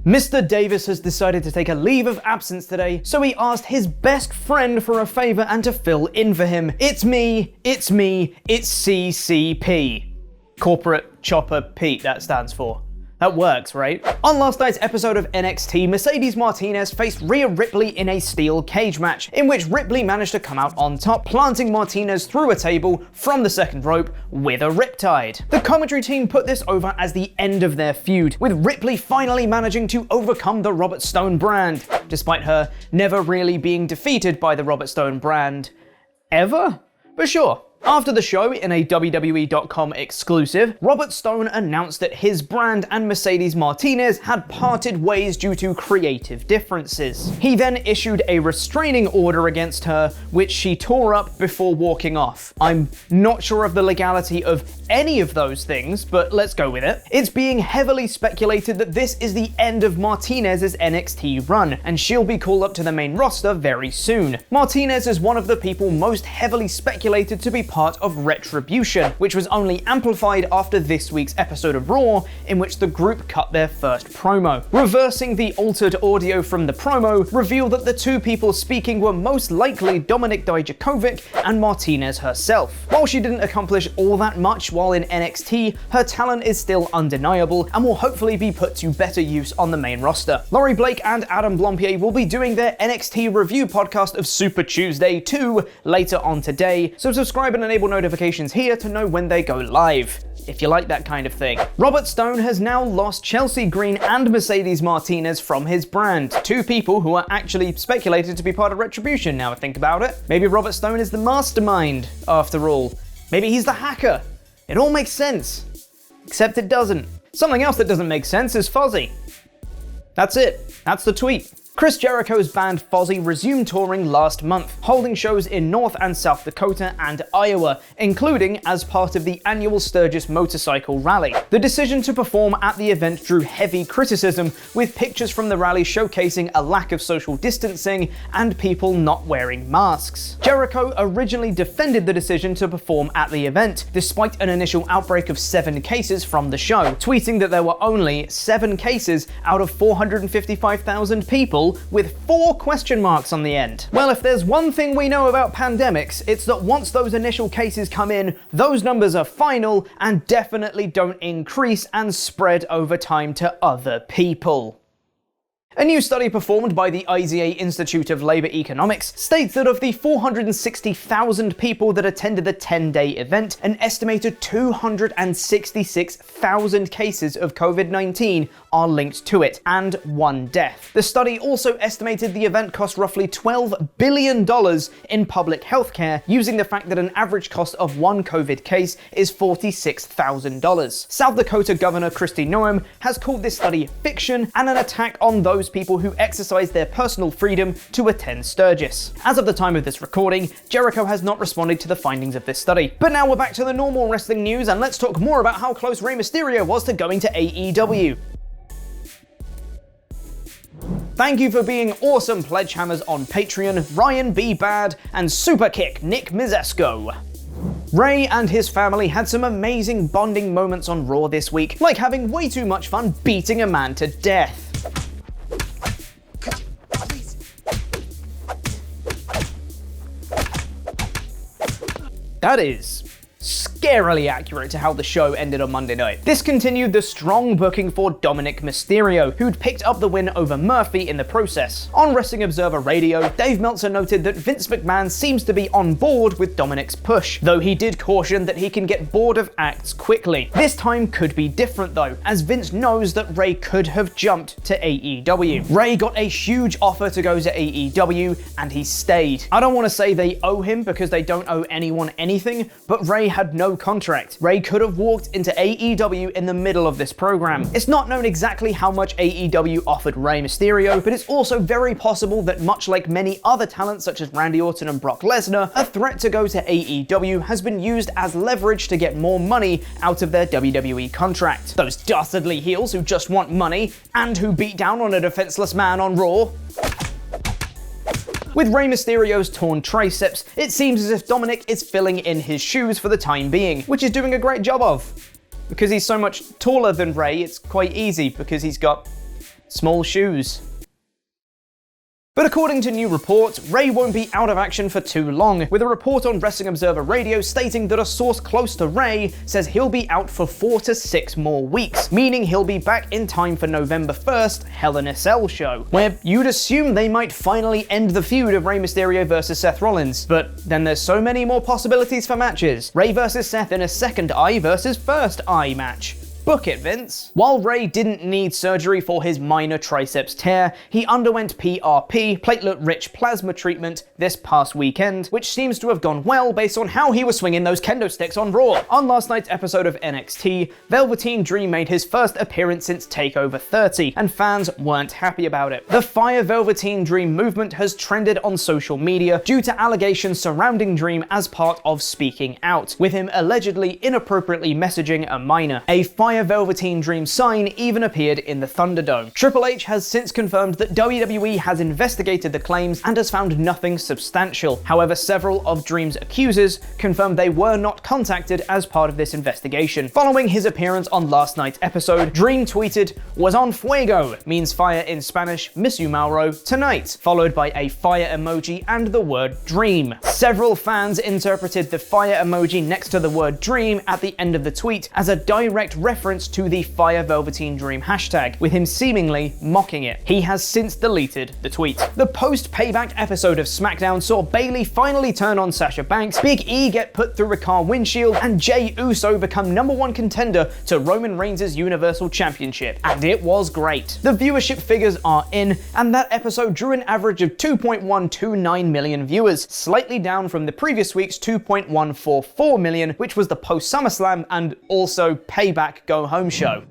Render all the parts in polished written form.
Mr. Davis has decided to take a leave of absence today, so he asked his best friend for a favor and to fill in for him. It's me, it's CCP. Corporate Chopper Pete, that stands for. That works, right? On last night's episode of NXT, Mercedes Martinez faced Rhea Ripley in a steel cage match, in which Ripley managed to come out on top, planting Martinez through a table from the second rope with a riptide. The commentary team put this over as the end of their feud, with Ripley finally managing to overcome the Robert Stone brand, despite her never really being defeated by the Robert Stone brand. Ever? But sure. After the show, in a WWE.com exclusive, Robert Stone announced that his brand and Mercedes Martinez had parted ways due to creative differences. He then issued a restraining order against her, which she tore up before walking off. I'm not sure of the legality of any of those things, but let's go with it. It's being heavily speculated that this is the end of Martinez's NXT run, and she'll be called up to the main roster very soon. Martinez is one of the people most heavily speculated to be part of Retribution, which was only amplified after this week's episode of Raw, in which the group cut their first promo. Reversing the altered audio from the promo revealed that the two people speaking were most likely Dominik Dijakovic and Martinez herself. While she didn't accomplish all that much while in NXT, her talent is still undeniable and will hopefully be put to better use on the main roster. Laurie Blake and Adam Blompier will be doing their NXT review podcast of Super Tuesday 2 later on today, so subscribe and enable notifications here to know when they go live, if you like that kind of thing. Robert Stone has now lost Chelsea Green and Mercedes Martinez from his brand, two people who are actually speculated to be part of Retribution now I think about it. Maybe Robert Stone is the mastermind, after all. Maybe he's the hacker. It all makes sense. Except it doesn't. Something else that doesn't make sense is Fozzy. That's it. That's the tweet. Chris Jericho's band Fozzy resumed touring last month, holding shows in North and South Dakota and Iowa, including as part of the annual Sturgis motorcycle rally. The decision to perform at the event drew heavy criticism, with pictures from the rally showcasing a lack of social distancing and people not wearing masks. Jericho originally defended the decision to perform at the event, despite an initial outbreak of 7 cases from the show, tweeting that there were only 7 cases out of 455,000 people, with 4 question marks on the end. Well, if there's one thing we know about pandemics, it's that once those initial cases come in, those numbers are final and definitely don't increase and spread over time to other people. A new study performed by the IZA Institute of Labor Economics states that of the 460,000 people that attended the 10-day event, an estimated 266,000 cases of COVID-19 are linked to it, and 1 death. The study also estimated the event cost roughly $12 billion in public healthcare, using the fact that an average cost of 1 COVID case is $46,000. South Dakota Governor Kristi Noem has called this study fiction and an attack on those people who exercise their personal freedom to attend Sturgis. As of the time of this recording, Jericho has not responded to the findings of this study. But now we're back to the normal wrestling news, and let's talk more about how close Rey Mysterio was to going to AEW. Thank you for being awesome pledgehammers on Patreon, Ryan B. Bad, and Superkick Nick Mizesko. Rey and his family had some amazing bonding moments on Raw this week, like having way too much fun beating a man to death. That is scarily accurate to how the show ended on Monday night. This continued the strong booking for Dominik Mysterio, who'd picked up the win over Murphy in the process. On Wrestling Observer Radio, Dave Meltzer noted that Vince McMahon seems to be on board with Dominik's push, though he did caution that he can get bored of acts quickly. This time could be different though, as Vince knows that Rey could have jumped to AEW. Rey got a huge offer to go to AEW, and he stayed. I don't want to say they owe him because they don't owe anyone anything, but Rey had no contract. Rey could have walked into AEW in the middle of this program. It's not known exactly how much AEW offered Rey Mysterio, but it's also very possible that, much like many other talents such as Randy Orton and Brock Lesnar, a threat to go to AEW has been used as leverage to get more money out of their WWE contract. Those dastardly heels who just want money, and who beat down on a defenseless man on Raw. With Rey Mysterio's torn triceps, it seems as if Dominik is filling in his shoes for the time being, which he's doing a great job of. Because he's so much taller than Rey, it's quite easy because he's got small shoes. But according to new reports, Rey won't be out of action for too long, with a report on Wrestling Observer Radio stating that a source close to Rey says he'll be out for 4 to 6 more weeks, meaning he'll be back in time for November 1st Hell in a Cell show, where you'd assume they might finally end the feud of Rey Mysterio versus Seth Rollins. But then there's so many more possibilities for matches. Rey versus Seth in a second eye versus first eye match. Book it, Vince. While Rey didn't need surgery for his minor triceps tear, he underwent PRP, platelet-rich plasma treatment, this past weekend, which seems to have gone well based on how he was swinging those kendo sticks on Raw. On last night's episode of NXT, VelveteenDream made his first appearance since TakeOver 30, and fans weren't happy about it. The FireVelveteenDream movement has trended on social media due to allegations surrounding Dream as part of speaking out, with him allegedly inappropriately messaging a minor. A FireVelveteenDream sign even appeared in the Thunderdome. Triple H has since confirmed that WWE has investigated the claims and has found nothing substantial. However, several of Dream's accusers confirmed they were not contacted as part of this investigation. Following his appearance on last night's episode, Dream tweeted, "Was on fuego," means fire in Spanish, miss you Mauro, tonight, followed by a fire emoji and the word dream. Several fans interpreted the fire emoji next to the word dream at the end of the tweet as a direct reference to the FireVelveteenDream hashtag, with him seemingly mocking it. He has since deleted the tweet. The post-payback episode of SmackDown saw Bayley finally turn on Sasha Banks, Big E get put through a car windshield, and Jey Uso become #1 contender to Roman Reigns' Universal Championship. And it was great. The viewership figures are in, and that episode drew an average of 2.129 million viewers, slightly down from the previous week's 2.144 million, which was the post-SummerSlam and also Payback Go Home show.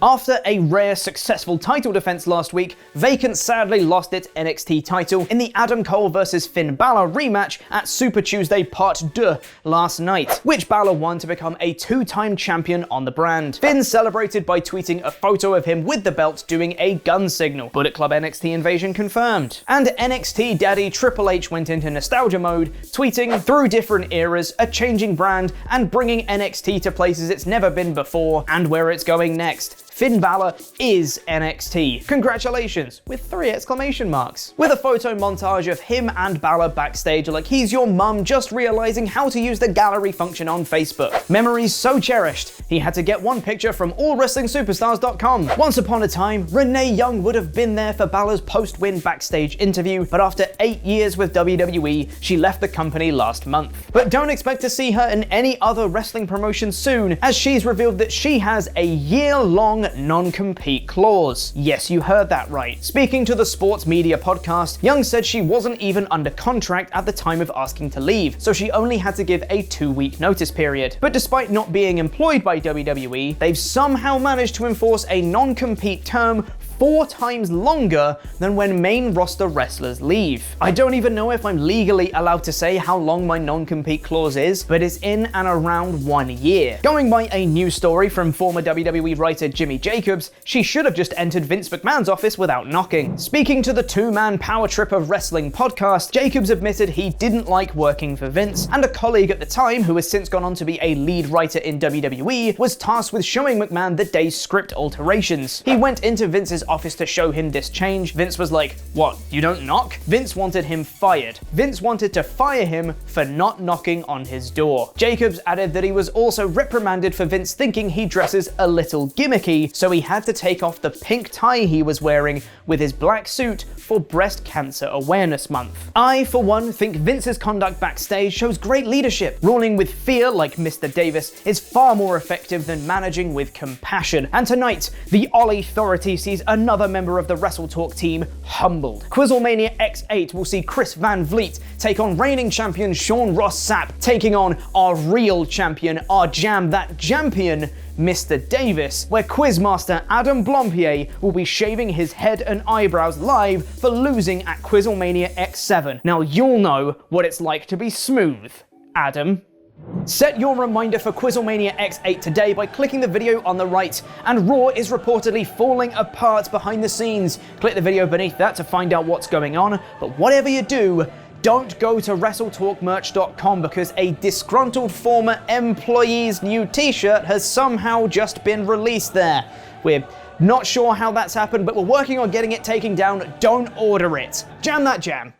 After a rare successful title defense last week, Vacant sadly lost its NXT title in the Adam Cole vs Finn Balor rematch at Super Tuesday Part 2 last night, which Balor won to become a 2-time champion on the brand. Finn celebrated by tweeting a photo of him with the belt doing a gun signal. Bullet Club NXT invasion confirmed. And NXT daddy Triple H went into nostalgia mode, tweeting, "Through different eras, a changing brand, and bringing NXT to places it's never been before, and where it's going next. Finn Balor is NXT. Congratulations," with 3 exclamation marks. With a photo montage of him and Balor backstage like he's your mum just realizing how to use the gallery function on Facebook. Memories so cherished, he had to get one picture from allwrestlingsuperstars.com. Once upon a time, Renee Young would have been there for Balor's post-win backstage interview, but after 8 years with WWE, she left the company last month. But don't expect to see her in any other wrestling promotion soon, as she's revealed that she has a year-long non-compete clause. Yes, you heard that right. Speaking to the Sports Media podcast, Young said she wasn't even under contract at the time of asking to leave, so she only had to give a 2-week notice period. But despite not being employed by WWE, they've somehow managed to enforce a non-compete term 4 times longer than when main roster wrestlers leave. I don't even know if I'm legally allowed to say how long my non-compete clause is, but it's in and around 1 year. Going by a news story from former WWE writer Jimmy Jacobs, she should have just entered Vince McMahon's office without knocking. Speaking to the 2-man Power Trip of Wrestling podcast, Jacobs admitted he didn't like working for Vince, and a colleague at the time, who has since gone on to be a lead writer in WWE, was tasked with showing McMahon the day's script alterations. He went into Vince's office to show him this change. Vince was like, "What, you don't knock?" Vince wanted him fired. Vince wanted to fire him for not knocking on his door. Jacobs added that he was also reprimanded for Vince thinking he dresses a little gimmicky, so he had to take off the pink tie he was wearing with his black suit for Breast Cancer Awareness Month. I, for one, think Vince's conduct backstage shows great leadership. Ruling with fear like Mr. Davis is far more effective than managing with compassion. And tonight, the Ollie Authority sees another member of the WrestleTalk team humbled. QuizzleMania X-8 will see Chris Van Vliet take on reigning champion Sean Ross Sapp, taking on our real champion, our Jam That Jampion, Mr. Davis, where Quizmaster Adam Blompier will be shaving his head and eyebrows live for losing at QuizzleMania X7. Now you'll know what it's like to be smooth, Adam. Set your reminder for QuizzleMania X8 today by clicking the video on the right, and Raw is reportedly falling apart behind the scenes. Click the video beneath that to find out what's going on, but whatever you do, don't go to WrestleTalkMerch.com because a disgruntled former employee's new t-shirt has somehow just been released there. We're not sure how that's happened, but we're working on getting it taken down. Don't order it. Jam that jam.